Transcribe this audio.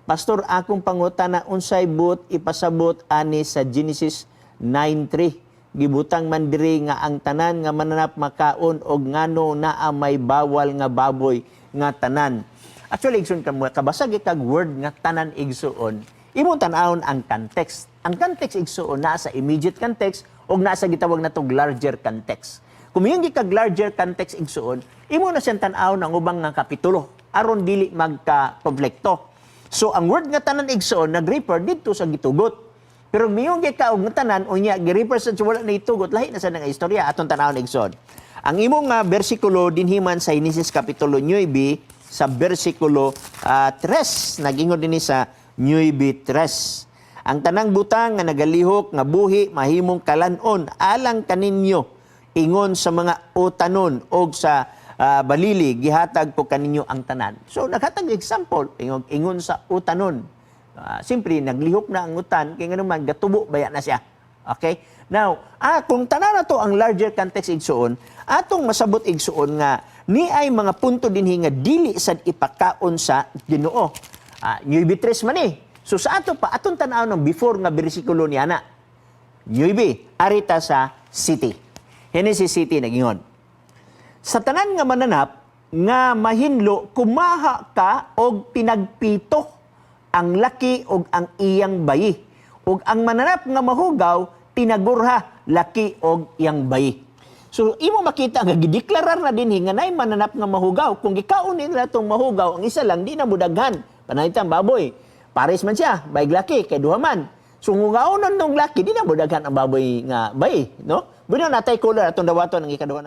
Pastor, akong pangutana unsay but ipasabot ani sa Genesis 9:3. Gibutang man diri nga ang tanan nga mananap makaon og ngano naa may bawal nga baboy nga tanan. Actually, igsoon ka mo, kabasag kag word nga tanan igsoon, imong tan-awon ang context. Ang context igsoon naa sa immediate context o naa sa gitawag natong larger context. Kung yung gikag larger context igsoon, imo na siyang tan-awon ang ubang nga kapitulo aron dili magka-konflikto. So ang word nga tanan igsoon nag-refer dito sa gitugot. Pero miyong gikaog nga tanan unya gi-refer sa wala na itugot lahi na sa nga istorya aton tan-awon igsoon. Ang imong nga bersikulo dinhiman sa Genesis kapitulo 9 sa bersikulo 3 nagingon dinhi sa 9:3. Ang tanang butang nga nagalihok nga buhi mahimong kalanon alang kaninyo ingon sa mga utanon o sa balili, gihatag ko kaninyo ang tanan. So, naghatag example, ingon sa utanon. Simpre, naglihok na ang utan, kaya nga naman, gatubo, baya na siya. Okay? Now, kung tanan na to ang larger context igsoon, atong masabot igsoon nga, ni ay mga punto dinhi nga dili sad ipakaon sa Ginoo. 9:3 man eh. So, sa ato pa, atong tanaw ng before nga bersikulo ni Ana. 9, arita sa city. Genesis City, nagingon. Sa tanan nga mananap, nga mahinlo, kumaha ka og pinagpito ang laki og ang iyang bayi. Og ang mananap nga mahugaw, tinagurha laki og iyang bayi. So, imo makita nga gideklarar na dinhi nga nay mananap nga mahugaw. Kung gikaon nila itong mahugaw, ang isa lang, di na mudaghan. Panaytang baboy. Pares man siya, bayig laki, kay duha man. So, hugaonon ng laki, di na mudaghan ang baboy nga bayi. No? Bino natay color atong dawaton ang ikaduha na